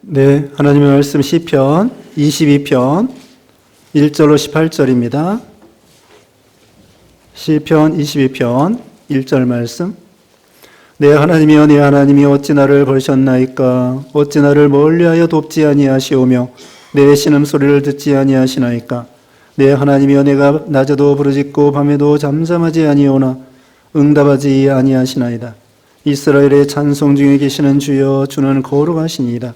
네, 하나님의 말씀 시편 22편 1절로 18절입니다. 시편 22편 1절 말씀. 내 하나님이여 내 하나님이 어찌 나를 버리셨나이까? 어찌 나를 멀리하여 돕지 아니하시오며 내 신음소리를 듣지 아니하시나이까? 내 하나님이여 내가 낮에도 부르짖고 밤에도 잠잠하지 아니오나 응답하지 아니하시나이다. 이스라엘의 찬송 중에 계시는 주여, 주는 거룩하시니이다.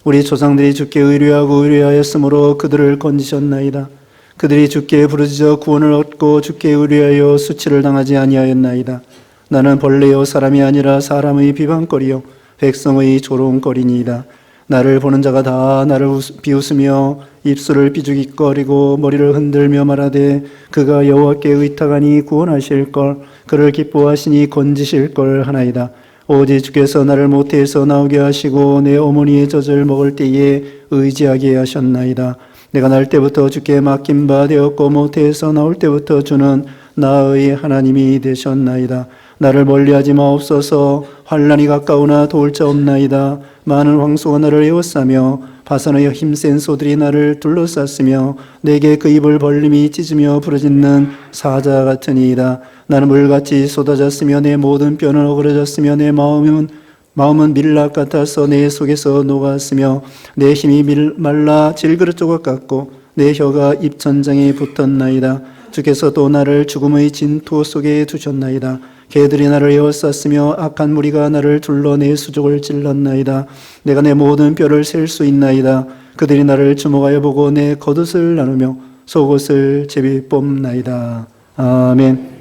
우리 조상들이 주께 의뢰하고 의뢰하였으므로 그들을 건지셨나이다. 그들이 주께 부르짖어 구원을 얻고 주께 의뢰하여 수치를 당하지 아니하였나이다. 나는 벌레요 사람이 아니라 사람의 비방거리요 백성의 조롱거리니이다. 나를 보는 자가 다 나를 비웃으며 입술을 삐죽이거리고 머리를 흔들며 말하되 그가 여호와께 의탁하니 구원하실 걸, 그를 기뻐하시니 건지실 걸 하나이다. 오직 주께서 나를 모태에서 나오게 하시고 내 어머니의 젖을 먹을 때에 의지하게 하셨나이다. 내가 날 때부터 주께 맡긴 바 되었고 모태에서 나올 때부터 주는 나의 하나님이 되셨나이다. 나를 멀리하지 마옵소서. 환난이 가까우나 도울 자 없나이다. 많은 황소가 나를 에워싸며 바산의 힘센 소들이 나를 둘러쌌으며 내게 그 입을 벌림이 찢으며 부르짖는 사자 같으니이다. 나는 물같이 쏟아졌으며 내 모든 뼈는 어그러졌으며 내 마음은 밀랍 같아서 내 속에서 녹았으며 내 힘이 말라 질그릇 조각 같고 내 혀가 입천장에 붙었나이다. 주께서 또 나를 죽음의 진토 속에 두셨나이다. 개들이 나를 에워쌌으며 악한 무리가 나를 둘러 내 수족을 찔렀나이다. 내가 내 모든 뼈를 셀 수 있나이다. 그들이 나를 주목하여 보고 내 겉옷을 나누며 속옷을 제비 뽑나이다. 아멘.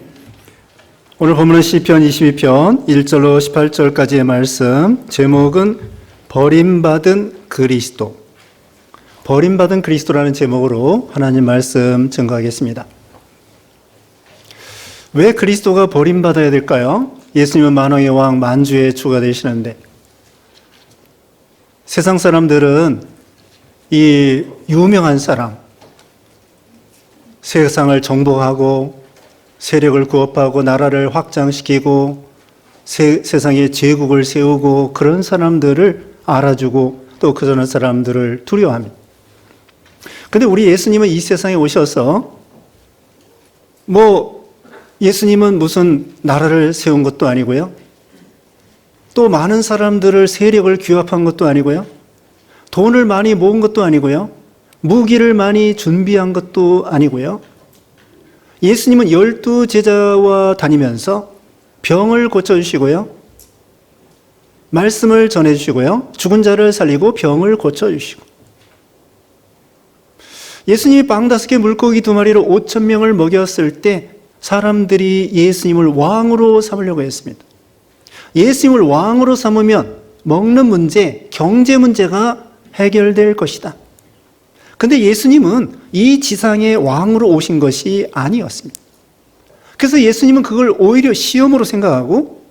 오늘 본문은 시편 22편 1절로 18절까지의 말씀, 제목은 버림받은 그리스도. 버림받은 그리스도라는 제목으로 하나님 말씀 증거하겠습니다. 왜 그리스도가 버림받아야 될까요? 예수님은 만왕의 왕, 만주의 주가 되시는데 세상 사람들은 이 유명한 사람, 세상을 정복하고 세력을 구업하고 나라를 확장시키고 세상에 제국을 세우고 그런 사람들을 알아주고 또 그런 사람들을 두려워합니다. 그런데 우리 예수님은 이 세상에 오셔서 예수님은 무슨 나라를 세운 것도 아니고요. 또 많은 사람들을 세력을 규합한 것도 아니고요. 돈을 많이 모은 것도 아니고요. 무기를 많이 준비한 것도 아니고요. 예수님은 12 제자와 다니면서 병을 고쳐주시고요. 말씀을 전해주시고요. 죽은 자를 살리고 병을 고쳐주시고. 예수님이 빵 5개 물고기 2마리로 5,000명을 먹였을 때 사람들이 예수님을 왕으로 삼으려고 했습니다. 예수님을 왕으로 삼으면 먹는 문제, 경제 문제가 해결될 것이다. 그런데 예수님은 이 지상의 왕으로 오신 것이 아니었습니다. 그래서 예수님은 그걸 오히려 시험으로 생각하고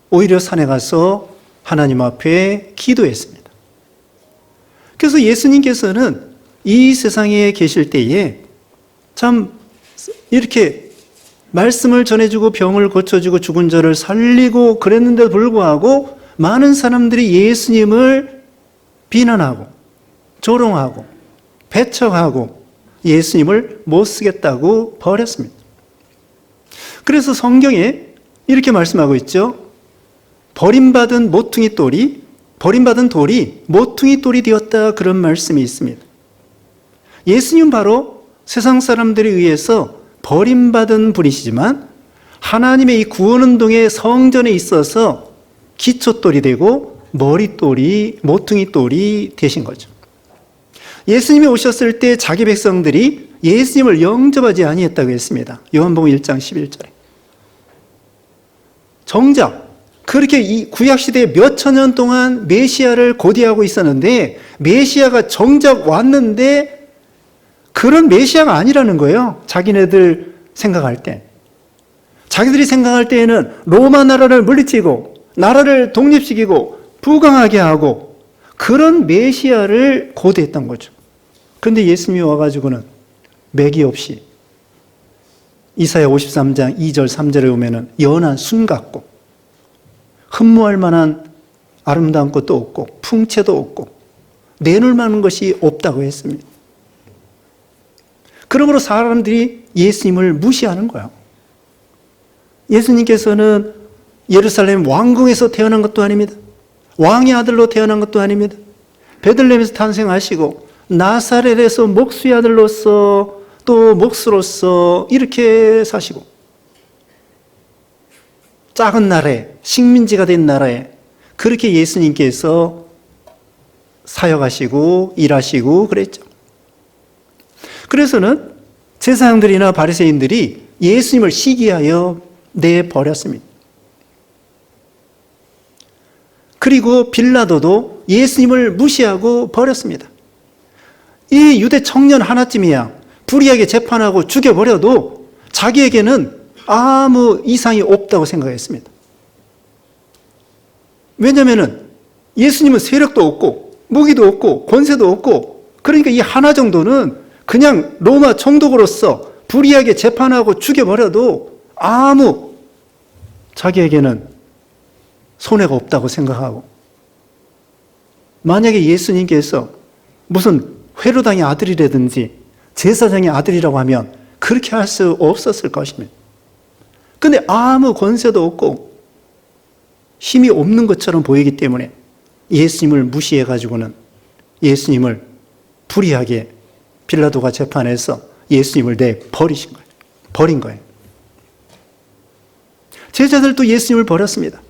오히려 산에 가서 하나님 앞에 기도했습니다. 그래서 예수님께서는 이 세상에 계실 때에 참 이렇게 말씀을 전해주고 병을 고쳐주고 죽은 자를 살리고 그랬는데도 불구하고 많은 사람들이 예수님을 비난하고 조롱하고 배척하고 예수님을 못 쓰겠다고 버렸습니다. 그래서 성경에 이렇게 말씀하고 있죠. 버림받은 돌이 모퉁이 돌이 되었다, 그런 말씀이 있습니다. 예수님은 바로 세상 사람들에 의해서 버림받은 분이시지만 하나님의 이 구원운동의 성전에 있어서 기초돌이 되고 모퉁이 돌이 되신 거죠. 예수님이 오셨을 때 자기 백성들이 예수님을 영접하지 아니했다고 했습니다. 요한복음 1장 11절에. 정작 그렇게 이 구약시대에 몇 천년 동안 메시아를 고대하고 있었는데 메시아가 정작 왔는데 그런 메시아가 아니라는 거예요. 자기네들 생각할 때. 자기들이 생각할 때에는 로마 나라를 물리치고 나라를 독립시키고 부강하게 하고 그런 메시아를 고대했던 거죠. 그런데 예수님이 와가지고는 맥이 없이 이사야 53장 2절 3절에 보면은 연한 순 같고 흠모할 만한 아름다운 것도 없고 풍채도 없고 내놓을 만한 것이 없다고 했습니다. 그러므로 사람들이 예수님을 무시하는 거예요. 예수님께서는 예루살렘 왕궁에서 태어난 것도 아닙니다. 왕의 아들로 태어난 것도 아닙니다. 베들레헴에서 탄생하시고 나사렛에서 목수의 아들로서 또 목수로서 이렇게 사시고 작은 나라에 식민지가 된 나라에 그렇게 예수님께서 사역하시고 일하시고 그랬죠. 그래서는 제사장들이나 바리새인들이 예수님을 시기하여 내버렸습니다. 그리고 빌라도도 예수님을 무시하고 버렸습니다. 이 유대 청년 하나쯤이야 불의하게 재판하고 죽여버려도 자기에게는 아무 이상이 없다고 생각했습니다. 왜냐하면 예수님은 세력도 없고 무기도 없고 권세도 없고 그러니까 이 하나 정도는 그냥 로마 총독으로서 불의하게 재판하고 죽여버려도 아무 자기에게는 손해가 없다고 생각하고 만약에 예수님께서 무슨 회로당의 아들이라든지 제사장의 아들이라고 하면 그렇게 할 수 없었을 것입니다. 근데 아무 권세도 없고 힘이 없는 것처럼 보이기 때문에 예수님을 무시해가지고는 예수님을 불의하게 빌라도가 재판해서 예수님을 내버리신 거예요. 버린 거예요. 제자들도 예수님을 버렸습니다.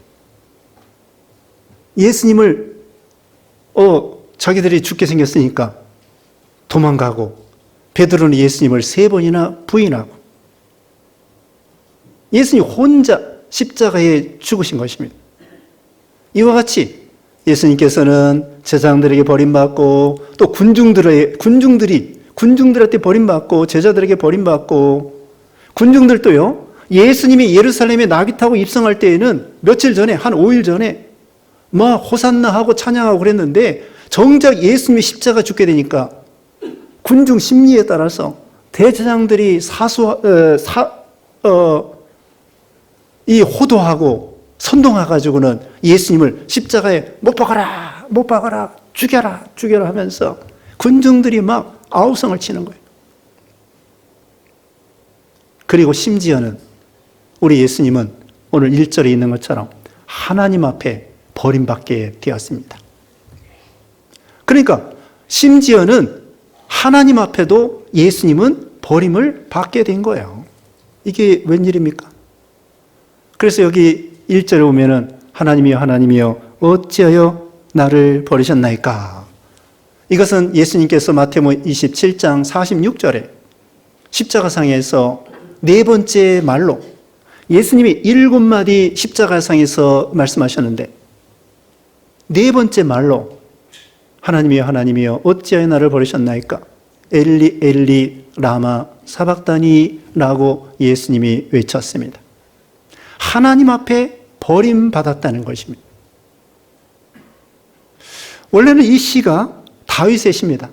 예수님을 자기들이 죽게 생겼으니까 도망가고 베드로는 예수님을 3번이나 부인하고 예수님 혼자 십자가에 죽으신 것입니다. 이와 같이 예수님께서는 제사장들에게 버림받고 또 군중들한테 버림받고 제자들에게 버림받고 군중들도요. 예수님이 예루살렘에 나귀 타고 입성할 때에는 며칠 전에 한 5일 전에 막 호산나 하고 찬양하고 그랬는데 정작 예수님이 십자가 죽게 되니까 군중 심리에 따라서 대제사장들이 호도하고 선동해가지고는 예수님을 십자가에 못 박아라, 죽여라 하면서 군중들이 막 아우성을 치는 거예요. 그리고 심지어는 우리 예수님은 오늘 1절에 있는 것처럼 하나님 앞에 버림받게 되었습니다. 그러니까 심지어는 하나님 앞에도 예수님은 버림을 받게 된 거예요. 이게 웬일입니까? 그래서 여기 1절에 보면은 하나님이여 어찌하여 나를 버리셨나이까? 이것은 예수님께서 마태복음 27장 46절에 십자가상에서 4번째 말로 예수님이 7마디 십자가상에서 말씀하셨는데 4번째 말로 하나님이여 어찌하여 나를 버리셨나이까? 엘리 엘리 라마 사박다니라고 예수님이 외쳤습니다. 하나님 앞에 버림받았다는 것입니다. 원래는 이 시가 다윗의 시입니다.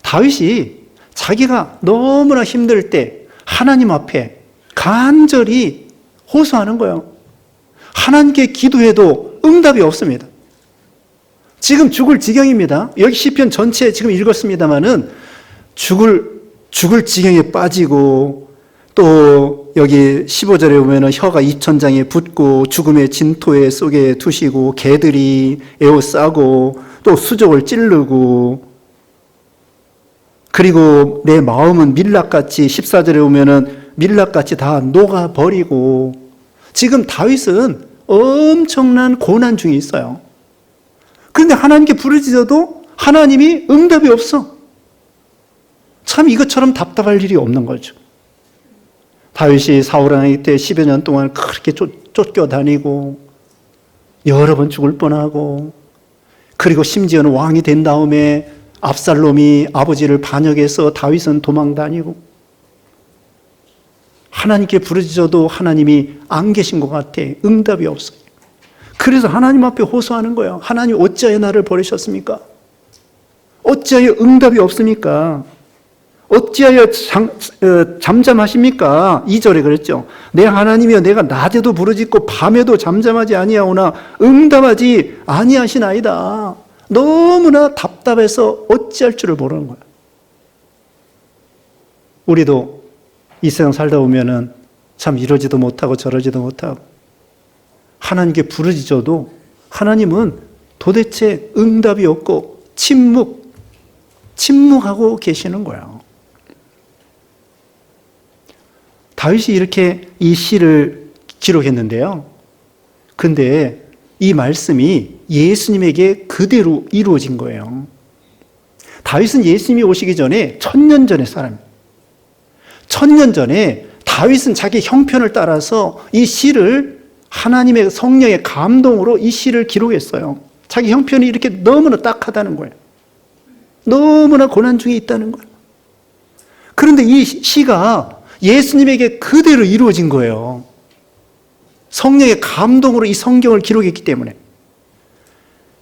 다윗이 자기가 너무나 힘들 때 하나님 앞에 간절히 호소하는 거예요. 하나님께 기도해도 응답이 없습니다. 지금 죽을 지경입니다. 여기 시편 전체 지금 읽었습니다마는 죽을 지경에 빠지고 또 여기 15절에 보면은 혀가 이천장에 붙고 죽음의 진토에 속에 두시고 개들이 에워싸고 또 수족을 찌르고 그리고 내 마음은 밀랍같이 14절에 보면은 밀랍같이 다 녹아버리고 지금 다윗은 엄청난 고난 중에 있어요. 그런데 하나님께 부르짖어도 하나님이 응답이 없어. 참 이것처럼 답답할 일이 없는 거죠. 다윗이 사울왕이 때 10여 년 동안 그렇게 쫓겨다니고 여러 번 죽을 뻔하고 그리고 심지어는 왕이 된 다음에 압살롬이 아버지를 반역해서 다윗은 도망다니고 하나님께 부르짖어도 하나님이 안 계신 것 같아. 응답이 없어요. 그래서 하나님 앞에 호소하는 거예요. 하나님 어찌하여 나를 버리셨습니까? 어찌하여 응답이 없습니까? 어찌하여 잠잠하십니까? 2절에 그랬죠. 내 하나님이여 내가 낮에도 부르짖고 밤에도 잠잠하지 아니하오나 응답하지 아니하시나이다. 너무나 답답해서 어찌할 줄을 모르는 거예요. 우리도 이 세상 살다 보면은 참 이러지도 못하고 저러지도 못하고 하나님께 부르짖어도 하나님은 도대체 응답이 없고 침묵하고 계시는 거예요. 다윗이 이렇게 이 시를 기록했는데요. 근데 이 말씀이 예수님에게 그대로 이루어진 거예요. 다윗은 예수님이 오시기 전에 1000년 전의 사람이에요. 1000년 전에 다윗은 자기 형편을 따라서 이 시를 하나님의 성령의 감동으로 이 시를 기록했어요. 자기 형편이 이렇게 너무나 딱하다는 거예요. 너무나 고난 중에 있다는 거예요. 그런데 이 시가 예수님에게 그대로 이루어진 거예요. 성령의 감동으로 이 성경을 기록했기 때문에.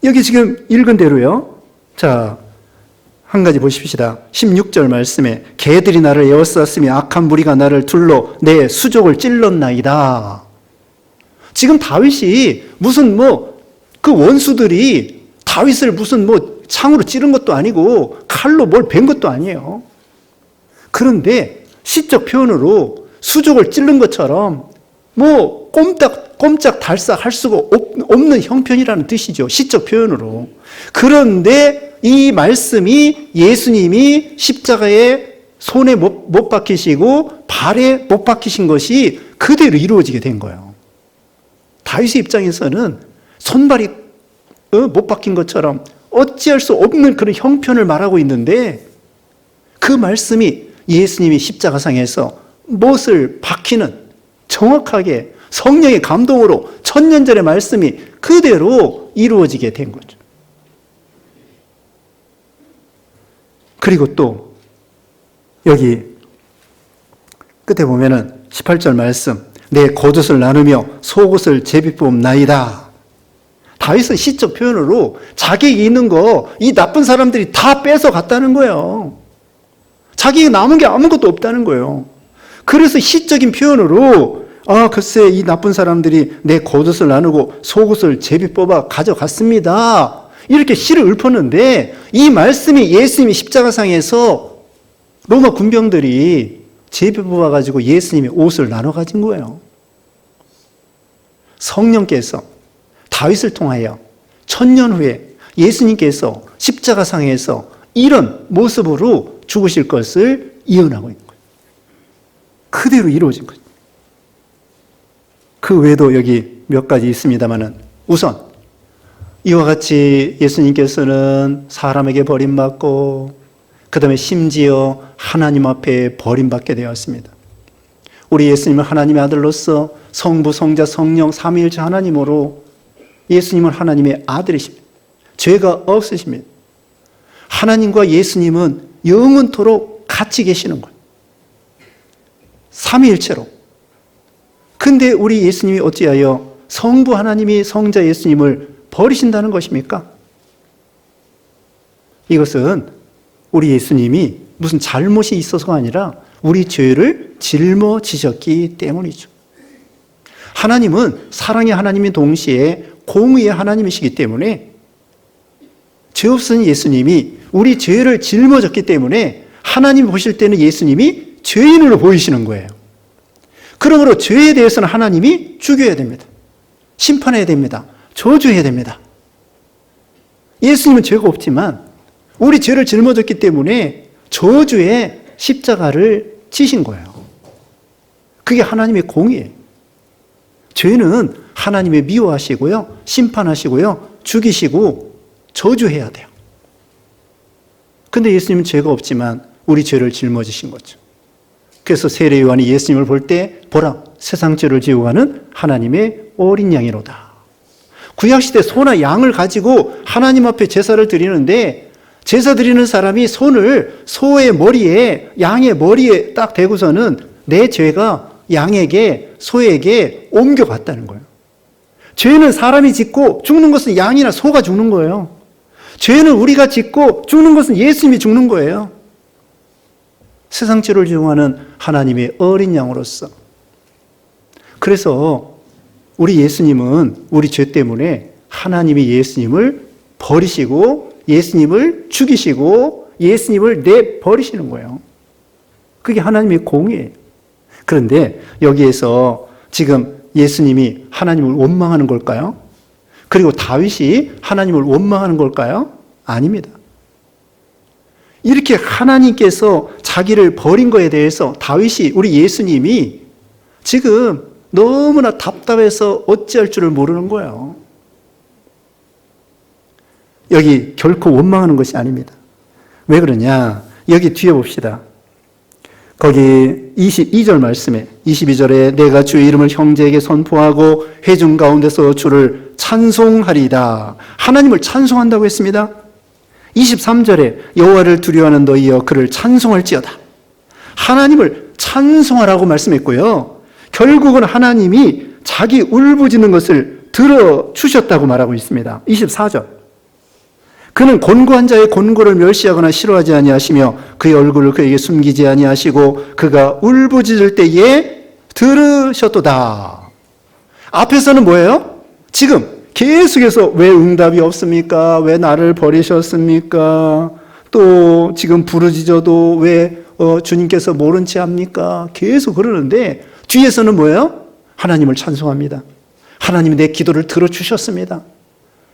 여기 지금 읽은 대로요. 자, 한 가지 보십시다. 16절 말씀에 개들이 나를 에워쌌으며 악한 무리가 나를 둘러 내 수족을 찔렀나이다. 지금 다윗이 무슨 그 원수들이 다윗을 무슨 창으로 찌른 것도 아니고 칼로 뭘 벤 것도 아니에요. 그런데 시적 표현으로 수족을 찔른 것처럼 꼼짝 달싹 할 수가 없는 형편이라는 뜻이죠. 시적 표현으로. 그런데 이 말씀이 예수님이 십자가에 손에 못 박히시고 발에 못 박히신 것이 그대로 이루어지게 된 거예요. 다윗의 입장에서는 손발이 못 박힌 것처럼 어찌할 수 없는 그런 형편을 말하고 있는데 그 말씀이 예수님이 십자가상에서 못을 박히는 정확하게 성령의 감동으로 1000년 전의 말씀이 그대로 이루어지게 된 거죠. 그리고 또 여기 끝에 보면은 18절 말씀, 내 겉옷을 나누며 속옷을 제비뽑나이다. 다윗은 시적 표현으로 자기에게 있는 거 이 나쁜 사람들이 다 뺏어 갔다는 거예요. 자기에게 남은 게 아무것도 없다는 거예요. 그래서 시적인 표현으로 글쎄 이 나쁜 사람들이 내 겉옷을 나누고 속옷을 제비 뽑아 가져갔습니다. 이렇게 시를 읊었는데 이 말씀이 예수님이 십자가상에서 로마 군병들이 제비 뽑아가지고 예수님의 옷을 나눠 가진 거예요. 성령께서 다윗을 통하여 1000년 후에 예수님께서 십자가상에서 이런 모습으로 죽으실 것을 예언하고 있는 거예요. 그대로 이루어진 거죠. 그 외에도 여기 몇 가지 있습니다만은 우선 이와 같이 예수님께서는 사람에게 버림받고 그 다음에 심지어 하나님 앞에 버림받게 되었습니다. 우리 예수님은 하나님의 아들로서 성부, 성자, 성령, 삼위일체 하나님으로 예수님은 하나님의 아들이십니다. 죄가 없으십니다. 하나님과 예수님은 영원토록 같이 계시는 거예요. 삼위일체로. 근데 우리 예수님이 어찌하여 성부 하나님이 성자 예수님을 버리신다는 것입니까? 이것은 우리 예수님이 무슨 잘못이 있어서가 아니라 우리 죄를 짊어지셨기 때문이죠. 하나님은 사랑의 하나님인 동시에 공의의 하나님이시기 때문에 죄 없은 예수님이 우리 죄를 짊어졌기 때문에 하나님 보실 때는 예수님이 죄인으로 보이시는 거예요. 그러므로 죄에 대해서는 하나님이 죽여야 됩니다. 심판해야 됩니다. 저주해야 됩니다. 예수님은 죄가 없지만 우리 죄를 짊어졌기 때문에 저주의 십자가를 지신 거예요. 그게 하나님의 공의예요. 죄는 하나님이 미워하시고요, 심판하시고요, 죽이시고 저주해야 돼요. 근데 예수님은 죄가 없지만 우리 죄를 짊어지신 거죠. 그래서 세례 요한이 예수님을 볼 때 보라, 세상 죄를 지고 가는 하나님의 어린 양이로다. 구약시대 소나 양을 가지고 하나님 앞에 제사를 드리는데 제사 드리는 사람이 손을 소의 머리에, 양의 머리에 딱 대고서는 내 죄가 양에게, 소에게 옮겨갔다는 거예요. 죄는 사람이 짓고 죽는 것은 양이나 소가 죽는 거예요. 죄는 우리가 짓고 죽는 것은 예수님이 죽는 거예요. 세상 죄를 지용하는 하나님의 어린 양으로서. 그래서 우리 예수님은 우리 죄 때문에 하나님이 예수님을 버리시고 예수님을 죽이시고 예수님을 내버리시는 거예요. 그게 하나님의 공의예요. 그런데 여기에서 지금 예수님이 하나님을 원망하는 걸까요? 그리고 다윗이 하나님을 원망하는 걸까요? 아닙니다. 이렇게 하나님께서 자기를 버린 거에 대해서 다윗이, 우리 예수님이 지금 너무나 답답해서 어찌할 줄을 모르는 거예요. 여기 결코 원망하는 것이 아닙니다. 왜 그러냐? 여기 뒤에 봅시다. 거기 22절 말씀에 22절에 내가 주의 이름을 형제에게 선포하고 회중 가운데서 주를 찬송하리다. 하나님을 찬송한다고 했습니다. 23절에 여호와를 두려워하는 너희여 그를 찬송할지어다. 하나님을 찬송하라고 말씀했고요. 결국은 하나님이 자기 울부짖는 것을 들어주셨다고 말하고 있습니다. 24절. 그는 곤고한 자의 곤고를 멸시하거나 싫어하지 아니하시며 그의 얼굴을 그에게 숨기지 아니하시고 그가 울부짖을 때에 들으셨도다. 앞에서는 뭐예요? 지금 계속해서 왜 응답이 없습니까? 왜 나를 버리셨습니까? 또 지금 부르짖어도 왜 주님께서 모른 채 합니까? 계속 그러는데 뒤에서는 뭐예요? 하나님을 찬송합니다. 하나님이 내 기도를 들어주셨습니다.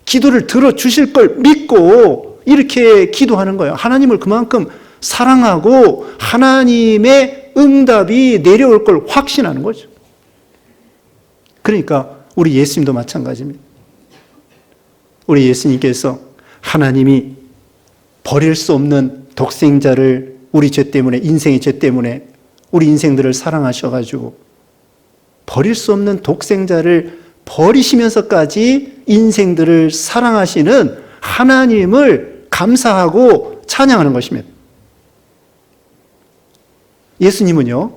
기도를 들어주실 걸 믿고 이렇게 기도하는 거예요. 하나님을 그만큼 사랑하고 하나님의 응답이 내려올 걸 확신하는 거죠. 그러니까 우리 예수님도 마찬가지입니다. 우리 예수님께서 하나님이 버릴 수 없는 독생자를 우리 죄 때문에, 인생의 죄 때문에 우리 인생들을 사랑하셔가지고 버릴 수 없는 독생자를 버리시면서까지 인생들을 사랑하시는 하나님을 감사하고 찬양하는 것입니다. 예수님은요,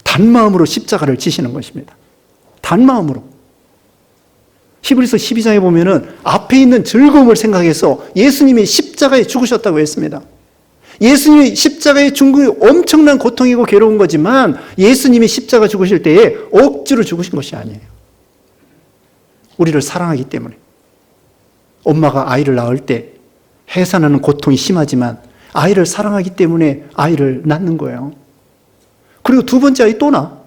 단마음으로 십자가를 지시는 것입니다. 단마음으로. 히브리서 12장에 보면은 앞에 있는 즐거움을 생각해서 예수님이 십자가에 죽으셨다고 했습니다. 예수님이 십자가에 죽은 게 엄청난 고통이고 괴로운 거지만 예수님이 십자가 죽으실 때에 억지로 죽으신 것이 아니에요. 우리를 사랑하기 때문에. 엄마가 아이를 낳을 때 해산하는 고통이 심하지만 아이를 사랑하기 때문에 아이를 낳는 거예요. 그리고 두 번째 아이 또 낳아.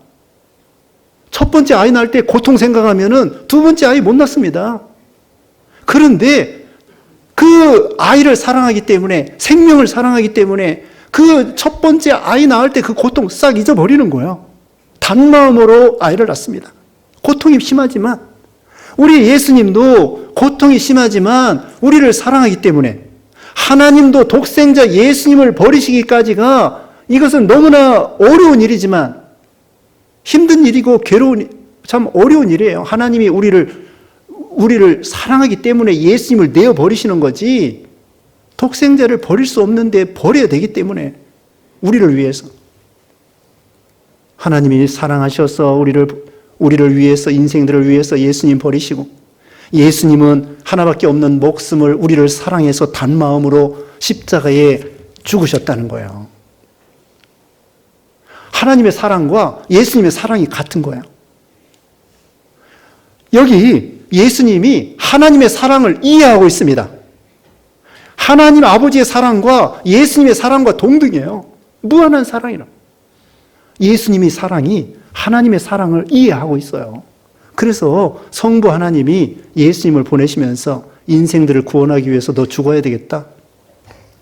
첫 번째 아이 낳을 때 고통 생각하면은 두 번째 아이 못 낳습니다. 그런데 그 아이를 사랑하기 때문에, 생명을 사랑하기 때문에 그 첫 번째 아이 낳을 때 그 고통 싹 잊어버리는 거예요. 단마음으로 아이를 낳습니다. 고통이 심하지만 우리 예수님도 고통이 심하지만 우리를 사랑하기 때문에 하나님도 독생자 예수님을 버리시기까지가 이것은 너무나 어려운 일이지만 힘든 일이고 괴로운, 참 어려운 일이에요. 하나님이 우리를 사랑하기 때문에 예수님을 내어버리시는 거지 독생자를 버릴 수 없는데 버려야 되기 때문에 우리를 위해서 하나님이 사랑하셔서 우리를 위해서, 인생들을 위해서 예수님 버리시고 예수님은 하나밖에 없는 목숨을 우리를 사랑해서 단마음으로 십자가에 죽으셨다는 거예요. 하나님의 사랑과 예수님의 사랑이 같은 거예요. 여기 예수님이 하나님의 사랑을 이해하고 있습니다. 하나님 아버지의 사랑과 예수님의 사랑과 동등해요. 무한한 사랑이라고. 예수님의 사랑이 하나님의 사랑을 이해하고 있어요. 그래서 성부 하나님이 예수님을 보내시면서 인생들을 구원하기 위해서 너 죽어야 되겠다.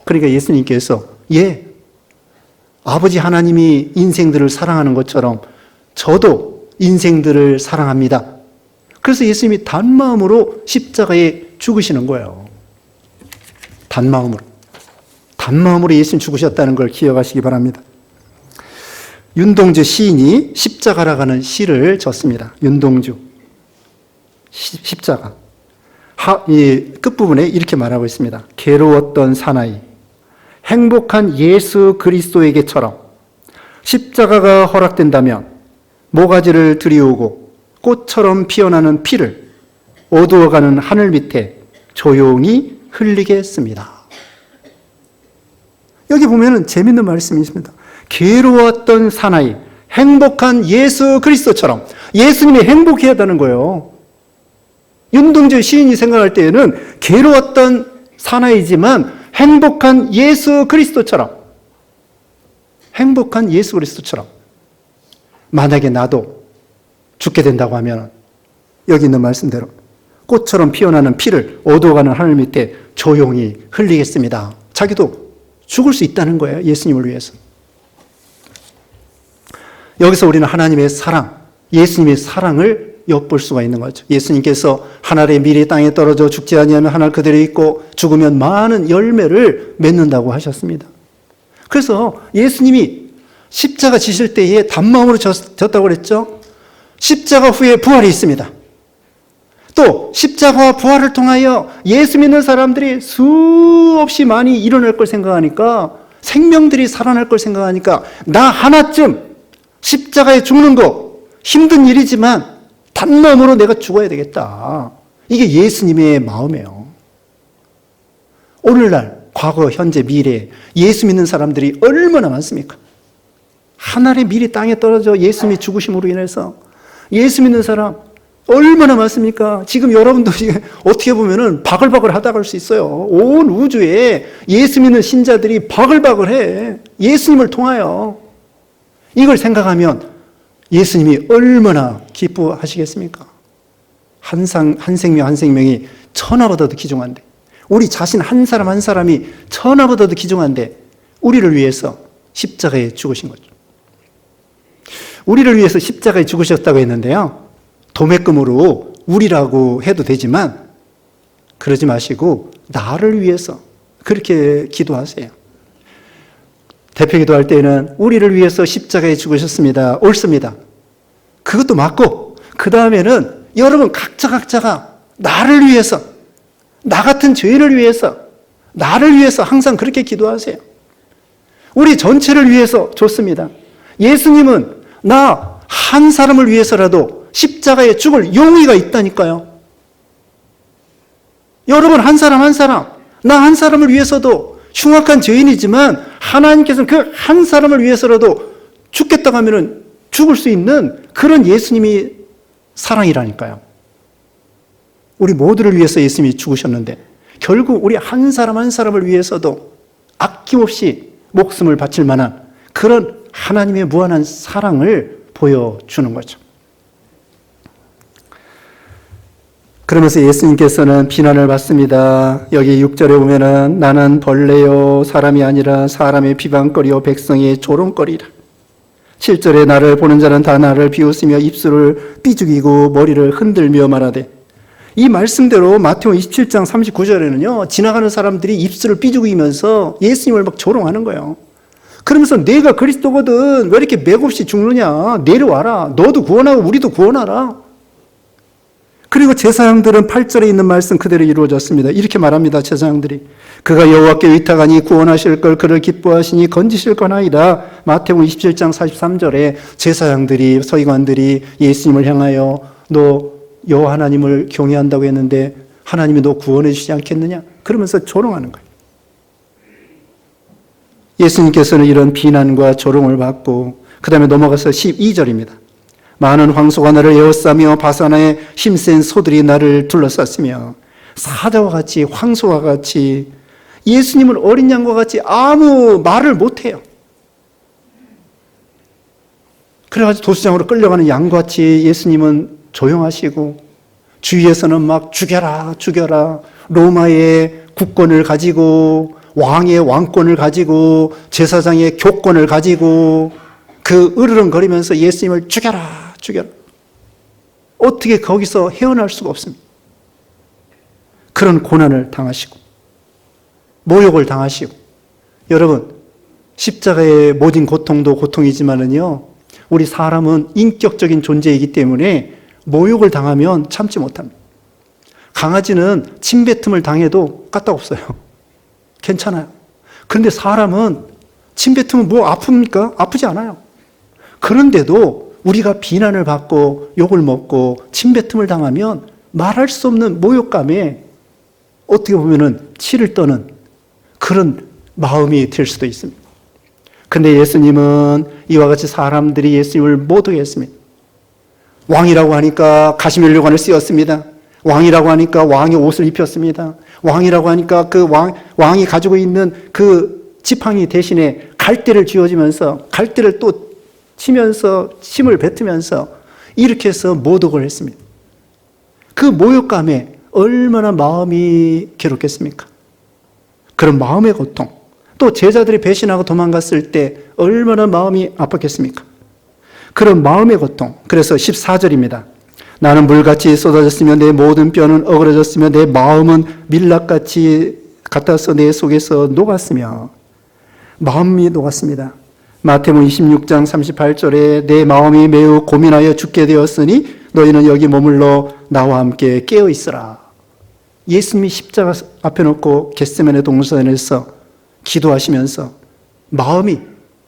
그러니까 예수님께서 아버지 하나님이 인생들을 사랑하는 것처럼 저도 인생들을 사랑합니다. 그래서 예수님이 단마음으로 십자가에 죽으시는 거예요. 단마음으로 예수님 죽으셨다는 걸 기억하시기 바랍니다. 윤동주 시인이 십자가라고 하는 시를 졌습니다. 윤동주. 십자가. 이 끝부분에 이렇게 말하고 있습니다. 괴로웠던 사나이, 행복한 예수 그리스도에게처럼 십자가가 허락된다면 모가지를 들이오고 꽃처럼 피어나는 피를 어두워가는 하늘 밑에 조용히 흘리겠습니다. 여기 보면은 재밌는 말씀이 있습니다. 괴로웠던 사나이, 행복한 예수 그리스도처럼 예수님이 행복해야 한다는 거예요. 윤동주 시인이 생각할 때에는 괴로웠던 사나이지만 행복한 예수 그리스도처럼, 행복한 예수 그리스도처럼 만약에 나도 죽게 된다고 하면 여기 있는 말씀대로 꽃처럼 피어나는 피를 어두워가는 하늘 밑에 조용히 흘리겠습니다. 자기도 죽을 수 있다는 거예요. 예수님을 위해서. 여기서 우리는 하나님의 사랑, 예수님의 사랑을 엿볼 수가 있는 거죠. 예수님께서 한 알의 밀이 땅에 떨어져 죽지 아니하면 한 알 그대로 있고 죽으면 많은 열매를 맺는다고 하셨습니다. 그래서 예수님이 십자가 지실 때에 단마음으로 졌다고 그랬죠. 십자가 후에 부활이 있습니다. 또 십자가와 부활을 통하여 예수 믿는 사람들이 수없이 많이 일어날 걸 생각하니까, 생명들이 살아날 걸 생각하니까 나 하나쯤 십자가에 죽는 거 힘든 일이지만 단마음으로 내가 죽어야 되겠다. 이게 예수님의 마음이에요. 오늘날, 과거, 현재, 미래 예수 믿는 사람들이 얼마나 많습니까? 한 알의 밀이 땅에 떨어져 예수님이 죽으심으로 인해서 예수 믿는 사람 얼마나 많습니까? 지금 여러분도 어떻게 보면은 바글바글 하다 갈 수 있어요. 온 우주에 예수 믿는 신자들이 바글바글해. 예수님을 통하여. 이걸 생각하면 예수님이 얼마나 기뻐하시겠습니까? 한 생명 한 생명이 천하보다도 귀중한데, 우리 자신 한 사람 한 사람이 천하보다도 귀중한데 우리를 위해서 십자가에 죽으신 거죠. 우리를 위해서 십자가에 죽으셨다고 했는데요, 도매금으로 우리라고 해도 되지만 그러지 마시고 나를 위해서 그렇게 기도하세요. 대표 기도할 때는 우리를 위해서 십자가에 죽으셨습니다. 옳습니다. 그것도 맞고, 그 다음에는 여러분 각자가 나를 위해서, 나 같은 죄인을 위해서, 나를 위해서 항상 그렇게 기도하세요. 우리 전체를 위해서 좋습니다. 예수님은 나 한 사람을 위해서라도 십자가에 죽을 용의가 있다니까요. 여러분 한 사람 한 사람, 나 한 사람을 위해서도 흉악한 죄인이지만 하나님께서는 그 한 사람을 위해서라도 죽겠다고 하면은 죽을 수 있는 그런 예수님이 사랑이라니까요. 우리 모두를 위해서 예수님이 죽으셨는데 결국 우리 한 사람 한 사람을 위해서도 아낌없이 목숨을 바칠 만한 그런 하나님의 무한한 사랑을 보여주는 거죠. 그러면서 예수님께서는 비난을 받습니다. 여기 6절에 보면은 나는 벌레요 사람이 아니라 사람의 비방거리요 백성의 조롱거리라. 7절에 나를 보는 자는 다 나를 비웃으며 입술을 삐죽이고 머리를 흔들며 말하되, 이 말씀대로 마태복음 27장 39절에는요 지나가는 사람들이 입술을 삐죽이면서 예수님을 막 조롱하는 거예요. 그러면서 내가 그리스도거든 왜 이렇게 맥없이 죽느냐, 내려와라, 너도 구원하고 우리도 구원하라. 그리고 제사장들은 8절에 있는 말씀 그대로 이루어졌습니다. 이렇게 말합니다. 제사장들이 그가 여호와께 위탁하니 구원하실 걸 그를 기뻐하시니 건지실 거나이다. 마태복음 27장 43절에 제사장들이, 서기관들이 예수님을 향하여 너 여호와 하나님을 경외한다고 했는데 하나님이 너 구원해 주시지 않겠느냐, 그러면서 조롱하는 거예요. 예수님께서는 이런 비난과 조롱을 받고 그 다음에 넘어가서 12절입니다. 많은 황소가 나를 에워싸며 바사나의 힘센 소들이 나를 둘러쌌으며, 사자와 같이 황소와 같이 예수님은 어린 양과 같이 아무 말을 못해요. 그래가지고 도수장으로 끌려가는 양같이 예수님은 조용하시고 주위에서는 막 죽여라 죽여라, 로마의 국권을 가지고 왕의 왕권을 가지고 제사장의 교권을 가지고 그 으르렁거리면서 예수님을 죽여라 죽여라. 어떻게 거기서 헤어날 수가 없습니다. 그런 고난을 당하시고 모욕을 당하시고, 여러분 십자가의 모든 고통도 고통이지만은요 우리 사람은 인격적인 존재이기 때문에 모욕을 당하면 참지 못합니다. 강아지는 침뱉음을 당해도 까딱없어요. 괜찮아요. 그런데 사람은 침뱉으면 뭐 아픕니까? 아프지 않아요. 그런데도 우리가 비난을 받고 욕을 먹고 침뱉음을 당하면 말할 수 없는 모욕감에 어떻게 보면은 치를 떠는 그런 마음이 될 수도 있습니다. 근데 예수님은 이와 같이 사람들이 예수님을 못 오게 했습니다. 왕이라고 하니까 가시멜 요관을 씌웠습니다. 왕이라고 하니까 왕의 옷을 입혔습니다. 왕이라고 하니까 그 왕이 가지고 있는 그 지팡이 대신에 갈대를 쥐어주면서 갈대를 또 치면서 침을 뱉으면서 이렇게 해서 모독을 했습니다. 그 모욕감에 얼마나 마음이 괴롭겠습니까? 그런 마음의 고통, 또 제자들이 배신하고 도망갔을 때 얼마나 마음이 아팠겠습니까? 그런 마음의 고통. 그래서 14절입니다. 나는 물같이 쏟아졌으며 내 모든 뼈는 어그러졌으며 내 마음은 밀랍같이 같아서 내 속에서 녹았으며, 마음이 녹았습니다. 마태복음 26장 38절에 내 마음이 매우 고민하여 죽게 되었으니 너희는 여기 머물러 나와 함께 깨어 있으라. 예수님이 십자가 앞에 놓고 겟세마네 동산에서 기도하시면서 마음이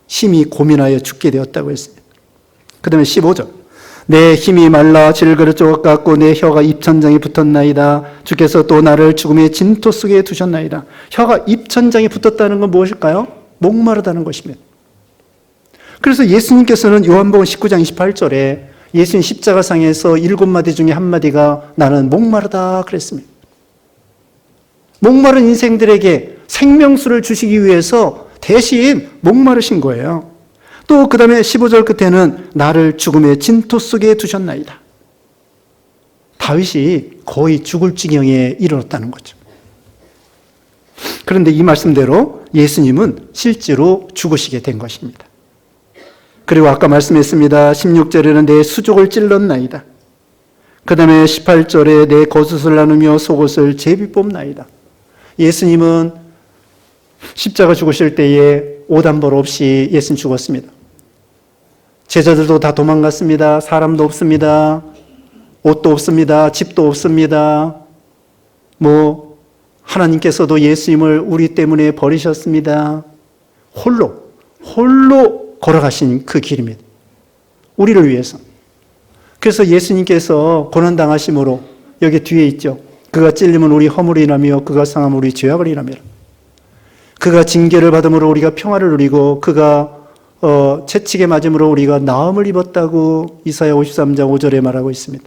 심히 고민하여 죽게 되었다고 했습니다. 그 다음에 15절. 내 힘이 말라 질그릇 조각 같고 내 혀가 입천장에 붙었나이다. 주께서 또 나를 죽음의 진토 속에 두셨나이다. 혀가 입천장에 붙었다는 건 무엇일까요? 목마르다는 것입니다. 그래서 예수님께서는 요한복음 19장 28절에 예수님 십자가상에서 7마디 중에 1마디가 나는 목마르다 그랬습니다. 목마른 인생들에게 생명수를 주시기 위해서 대신 목마르신 거예요. 또 그 다음에 15절 끝에는 나를 죽음의 진토 속에 두셨나이다. 다윗이 거의 죽을 지경에 이르렀다는 거죠. 그런데 이 말씀대로 예수님은 실제로 죽으시게 된 것입니다. 그리고 아까 말씀했습니다. 16절에는 내 수족을 찔렀나이다. 그 다음에 18절에 내 겉옷을 나누며 속옷을 제비 뽑나이다. 예수님은 십자가 죽으실 때에 옷 한 벌 없이 예수님 죽었습니다. 제자들도 다 도망갔습니다. 사람도 없습니다. 옷도 없습니다. 집도 없습니다. 하나님께서도 예수님을 우리 때문에 버리셨습니다. 홀로 걸어가신 그 길입니다. 우리를 위해서. 그래서 예수님께서 고난당하심으로 여기 뒤에 있죠. 그가 찔림은 우리 허물을 인하며 그가 상함은 우리 죄악을 인하며 그가 징계를 받음으로 우리가 평화를 누리고 그가 채찍에 맞음으로 우리가 나음을 입었다고 이사야 53장 5절에 말하고 있습니다.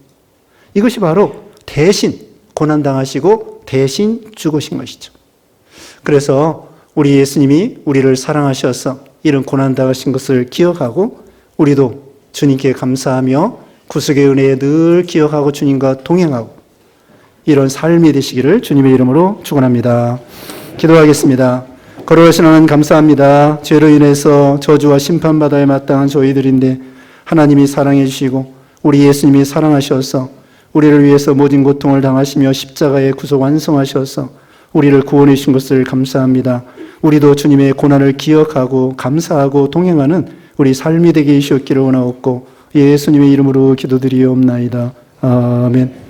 이것이 바로 대신 고난당하시고 대신 죽으신 것이죠. 그래서 우리 예수님이 우리를 사랑하셔서 이런 고난당하신 것을 기억하고 우리도 주님께 감사하며 구속의 은혜에 늘 기억하고 주님과 동행하고 이런 삶이 되시기를 주님의 이름으로 축원합니다. 기도하겠습니다. 거룩하신 하나님 감사합니다. 죄로 인해서 저주와 심판받아야 마땅한 저희들인데 하나님이 사랑해 주시고 우리 예수님이 사랑하셔서 우리를 위해서 모든 고통을 당하시며 십자가의 구속 완성하셔서 우리를 구원해 주신 것을 감사합니다. 우리도 주님의 고난을 기억하고 감사하고 동행하는 우리 삶이 되게 해주셨기를 원하옵고 예수님의 이름으로 기도드리옵나이다. 아멘.